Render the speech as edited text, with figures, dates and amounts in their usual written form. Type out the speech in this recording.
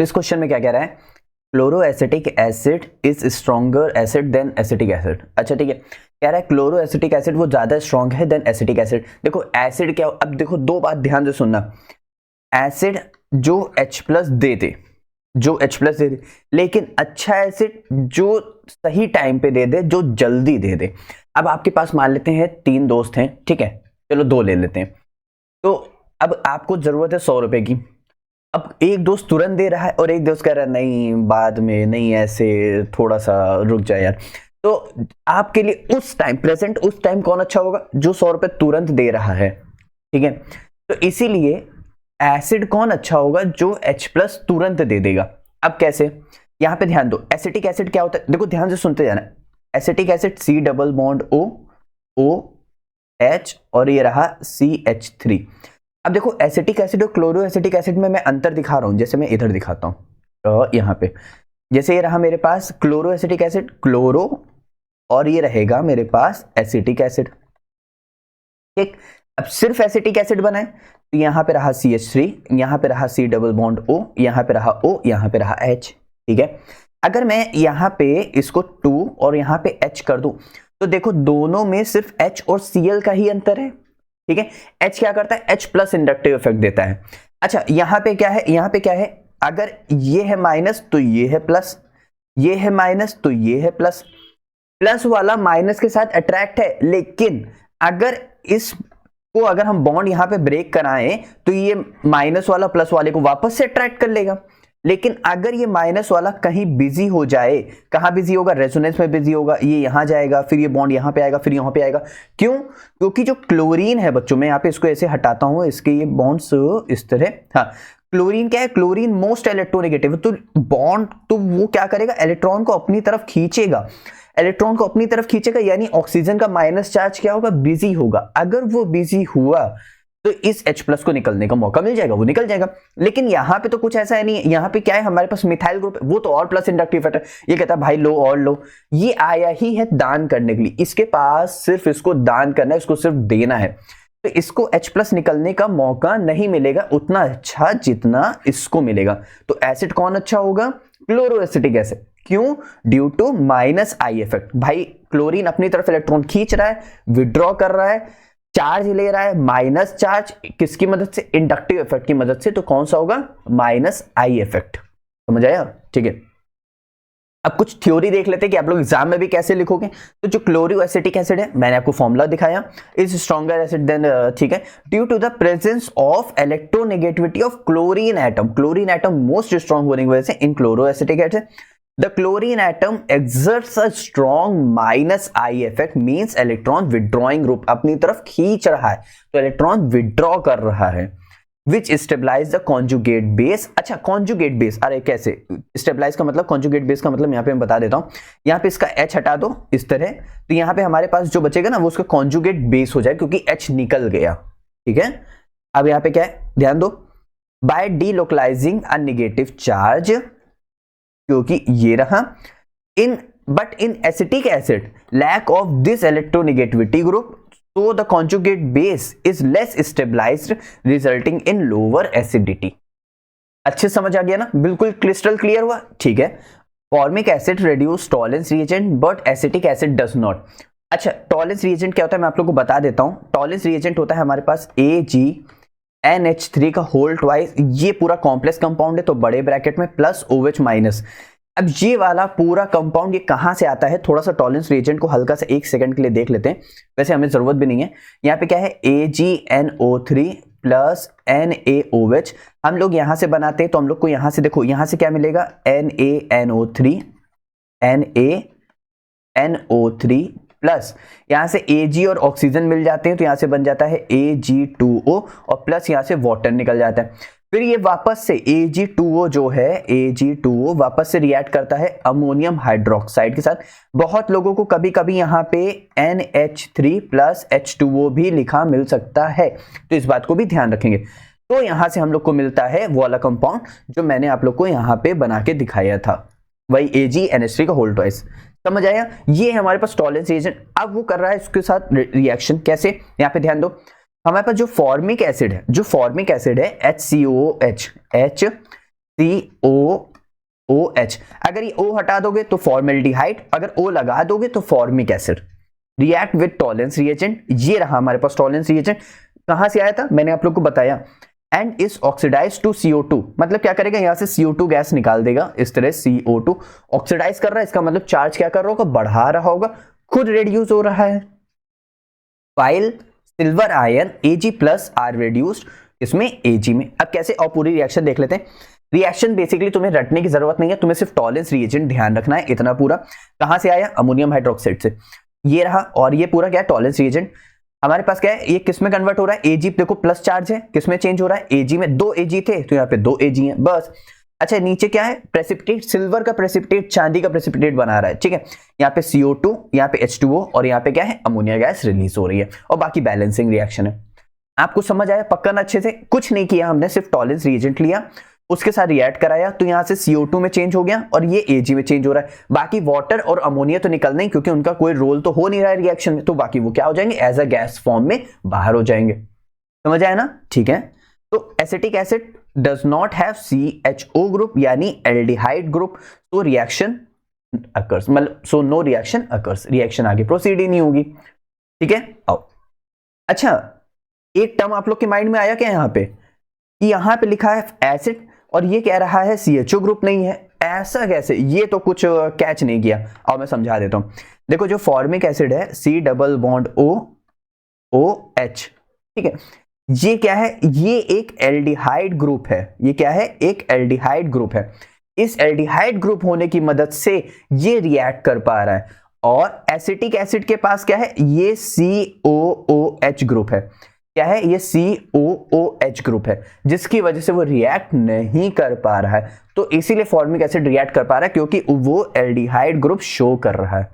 तो इस क्वेश्चन में क्या कह रहा है, chloroacetic acid is stronger acid than acetic acid. अच्छा ठीक है, कह रहा है क्लोरोएसिटिक एसिड वो ज्यादा स्ट्रॉन्ग है देन एसिटिक एसिड। देखो एसिड क्या, अब देखो दो बात ध्यान से सुनना, एसिड जो H प्लस दे दे, जो H प्लस दे दे, लेकिन अच्छा एसिड जो सही टाइम पे दे दे, जो जल्दी दे दे। अब आपके पास मान लेते हैं 3 दोस्त हैं, ठीक है, चलो 2 ले लेते हैं। तो अब आपको जरूरत है 100 रुपए की। अब एक दोस्त तुरंत दे रहा है और एक दोस्त कह रहा है नहीं बाद में, नहीं ऐसे थोड़ा सा रुक जाए यार। तो आपके लिए उस टाइम प्रेजेंट, उस टाइम कौन अच्छा होगा, जो 100 रुपए तुरंत दे रहा है, ठीक है। तो इसीलिए एसिड कौन अच्छा होगा, जो H प्लस तुरंत दे देगा। अब कैसे, यहां पे ध्यान दो, एसिटिक एसिड क्या होता है, देखो ध्यान से सुनते जाना। Acetic acid C double bond O, OH और ये रहा CH3। अब देखो एसिटिक एसिड और क्लोरो एसिटिक एसिड में मैं अंतर दिखा रहा हूं, जैसे मैं इधर दिखाता हूं यहां पे, जैसे ये रहा मेरे पास क्लोरो एसिटिक एसिड, क्लोरो, और ये रहेगा मेरे पास एसिटिक एसिड, ठीक। अब सिर्फ एसिटिक एसिड बना है तो यहां पे रहा CH3, यहां पे रहा C डबल बॉन्ड O, यहां पे रहा O, यहां पे रहा H, ठीक है। अगर मैं यहां पे इसको 2 और यहां पे H कर दूं तो देखो दोनों में सिर्फ H और Cl का ही अंतर है, ठीक है। H क्या करता है, H प्लस इंडक्टिव इफेक्ट देता है। अच्छा यहां पे क्या है, यहां पे क्या है, अगर ये है माइनस तो ये है प्लस, ये है माइनस तो ये है प्लस, प्लस वाला माइनस के साथ अट्रैक्ट है, लेकिन अगर इसको अगर हम बॉन्ड यहां पे ब्रेक कराएं तो ये माइनस वाला प्लस वाले को वापस से अट्रैक्ट कर लेगा। लेकिन अगर ये माइनस वाला कहीं बिजी हो जाए, कहां बिजी होगा, रेजोनेंस में बिजी होगा, ये यहां जाएगा, फिर ये बॉन्ड यहां पे आएगा, फिर यहां पे आएगा। क्यों, क्योंकि जो क्लोरीन है बच्चों, मैं यहां पे इसको ऐसे हटाता हूं, इसके ये बॉन्ड्स इस तरह, हाँ क्लोरीन क्या है, क्लोरीन मोस्ट इलेक्ट्रोनेगेटिव, तो बॉन्ड तो वो क्या करेगा, इलेक्ट्रॉन को अपनी तरफ खींचेगा, इलेक्ट्रॉन को अपनी तरफ खींचेगा, यानी ऑक्सीजन का माइनस चार्ज क्या होगा, बिजी होगा। अगर वो बिजी हुआ तो इस H प्लस को निकलने का मौका मिल जाएगा, वो निकल जाएगा। लेकिन यहां पे तो कुछ ऐसा है नहीं, यहां पे क्या है, हमारे पास मिथाइल ग्रुप है, वो तो और प्लस इंडक्टिव इफेक्ट है, ये कहता है भाई लो और लो, ये आया ही है दान करने के लिए, इसके पास सिर्फ इसको दान करना है, इसको सिर्फ देना है, तो इसको H प्लस निकलने का मौका नहीं मिलेगा उतना अच्छा जितना इसको मिलेगा। तो एसिड कौन अच्छा होगा, क्लोरोएसिटिक एसिड। क्यों, due to minus I effect. भाई क्लोरीन अपनी तरफ इलेक्ट्रॉन खींच रहा है, विड्रॉ कर रहा है, चार्ज ले रहा है, माइनस चार्ज किसकी मदद से, इंडक्टिव इफेक्ट की मदद से, तो कौन सा होगा, माइनस आई इफेक्ट। समझ आया, ठीक है। अब कुछ थ्योरी देख लेते हैं कि आप लोग एग्जाम में भी कैसे लिखोगे। तो जो क्लोरोएसिटिक एसिड है, मैंने आपको फॉर्मूला दिखाया, इज स्ट्रॉन्गर एसिड देन, ठीक है, due to the presence of electronegativity of chlorine atom. Chlorine atom most strong होने की वजह से in chloroacetic acid the chlorine atom exerts a strong minus I effect, means electron withdrawing group, अपनी तरफ खींच रहा है, तो इलेक्ट्रॉन विड्रॉ कर रहा है, which stabilize the conjugate base। अच्छा conjugate base, अरे कैसे stabilize का मतलब, conjugate base का मतलब यहाँ पे मैं बता देता हूँ, यहाँ पे इसका H हटा दो इस तरह, तो यहाँ पे हमारे पास जो बचेगा ना वो उसका conjugate base हो जाए, क्योंकि H निकल गया, ठीक है। अब यहाँ पे क्या है, ध्यान दो, by delocalizing a negative charge, क्योंकि ये रहा in, but in acetic acid lack of this electronegativity group, so the conjugate base is less stabilized resulting in lower acidity। अच्छे समझ आ गया ना, बिल्कुल क्रिस्टल क्लियर हुआ, ठीक है। Formic acid reduce Tollens reagent but acetic acid does not. अच्छा Tollens reagent क्या होता है मैं आप लोगों को बता देता हूं। टॉलेंस रिएजेंट होता है हमारे पास AgNH3 का होल ट्वाइस, ये पूरा कॉम्प्लेक्स कंपाउंड है तो बड़े ब्रैकेट में प्लस OH माइनस। अब ये वाला पूरा कंपाउंड ये कहां से आता है, थोड़ा सा टॉलेंस रिएजेंट को हल्का सा 1 सेकंड के लिए देख लेते हैं, वैसे हमें जरूरत भी नहीं है। यहाँ पे क्या है, AgNO3 प्लस NaOH, हम लोग यहां से बनाते हैं तो हम लोग को यहां से देखो, यहां से क्या मिलेगा, NaNO3 NaNO3 प्लस यहां से Ag और ऑक्सीजन मिल जाते हैं तो यहां से बन जाता है Ag2O और प्लस यहां से वाटर निकल जाता है। फिर ये वापस से Ag2O जो है, Ag2O वापस से रिएक्ट करता है अमोनियम हाइड्रोक्साइड के साथ। बहुत लोगों को कभी कभी यहाँ पे NH3 प्लस H2O भी लिखा मिल सकता है, तो इस बात को भी ध्यान रखेंगे। तो यहां से हम लोग को मिलता है वो वाला कंपाउंड जो मैंने आप लोग को यहाँ पे बना के दिखाया था, वही AgNH3 का होल ट्वाइस। समझ आया, ये है हमारे पास टॉलेंस रिएजेंट। अब वो कर रहा है इसके साथ रिएक्शन, कैसे, यहाँ पे ध्यान दो, हमारे पास जो फॉर्मिक एसिड है, HCOOH COOH। अगर ये O हटा दोगे तो फॉर्मेल्डिहाइड, अगर O लगा दोगे तो formic acid. React with Tollens reagent, ये रहा हमारे पास टॉलेंस रिएजेंट। कहां से आया था मैंने आप लोग को बताया, and is oxidise to CO2, मतलब क्या करेगा यहां से CO2 गैस निकाल देगा इस तरह। CO2 ऑक्सीडाइज कर रहा है, इसका मतलब चार्ज क्या कर रहा होगा, बढ़ा रहा होगा, खुद रिड्यूस हो रहा है। File silver ion Ag plus are reduced, इसमें Ag में। अब कैसे, और पूरी रिएक्शन देख लेते हैं। रिएक्शन बेसिकली तुम्हें रटने की जरूरत नहीं है, तुम्हें सिर्फ टॉलेंस रिएजेंट ध्यान रखना है, इतना पूरा। कहां से आया, अमोनियम हाइड्रोक्साइड से, ये रहा। और ये पूरा क्या है, टॉलेंस रिएजेंट। हमारे पास क्या है, ये किस में कन्वर्ट हो रहा है, Ag देखो प्लस चार्ज है, किस में चेंज हो रहा है, Ag में। 2 Ag थे तो यहाँ पे 2 Ag है बस। अच्छा नीचे क्या है, प्रेसिपिटेट, सिल्वर का प्रेसिपिटेट चांदी का प्रेसिपिटेट बना रहा है, ठीक है। यहाँ पे CO2, यहाँ पे H2O, और यहाँ पे क्या है, अमोनिया गैस रिलीज हो रही है, और बाकी बैलेंसिंग रिएक्शन है। आपको समझ आया पक्का ना अच्छे से, कुछ नहीं किया हमने, सिर्फ टॉलेंस रिएजेंट लिया, उसके साथ रिएक्ट कराया, तो यहां से CO2 में चेंज हो गया और ये Ag में चेंज हो रहा है। बाकी वाटर और अमोनिया तो निकलना ही, क्योंकि उनका कोई रोल तो हो नहीं रहा है रिएक्शन में, तो बाकी वो क्या हो जाएंगे, एज अ गैस फॉर्म में बाहर हो जाएंगे। समझ आया ना, ठीक है। तो acetic acid does not have CHO group यानी एल्डिहाइड ग्रुप, तो रिएक्शन अकर्स, मतलब so no reaction occurs, reaction आगे प्रोसीड ही नहीं होगी, ठीक है। आओ, अच्छा एक टर्म आप लोग के माइंड में आया क्या यहाँ पे, यहां पे लिखा है एसिड और ये कह रहा है CHO ग्रुप नहीं है, ऐसा कैसे, ये तो कुछ कैच नहीं किया। और मैं समझा देता हूं, देखो जो फॉर्मिक एसिड है C डबल बॉन्ड OH, ठीक है, ये क्या है, ये एक एल्डिहाइड ग्रुप है, ये क्या है, एक एल्डिहाइड ग्रुप है। इस एल्डिहाइड ग्रुप होने की मदद से ये रिएक्ट कर पा रहा है। और एसिटिक एसिड के पास क्या है, ये COOH ग्रुप है, क्या है, ये COOH ग्रुप है, जिसकी वजह से वो रिएक्ट नहीं कर पा रहा है। तो इसीलिए फॉर्मिक एसिड रिएक्ट कर पा रहा है, क्योंकि वो एल्डिहाइड ग्रुप शो कर रहा है।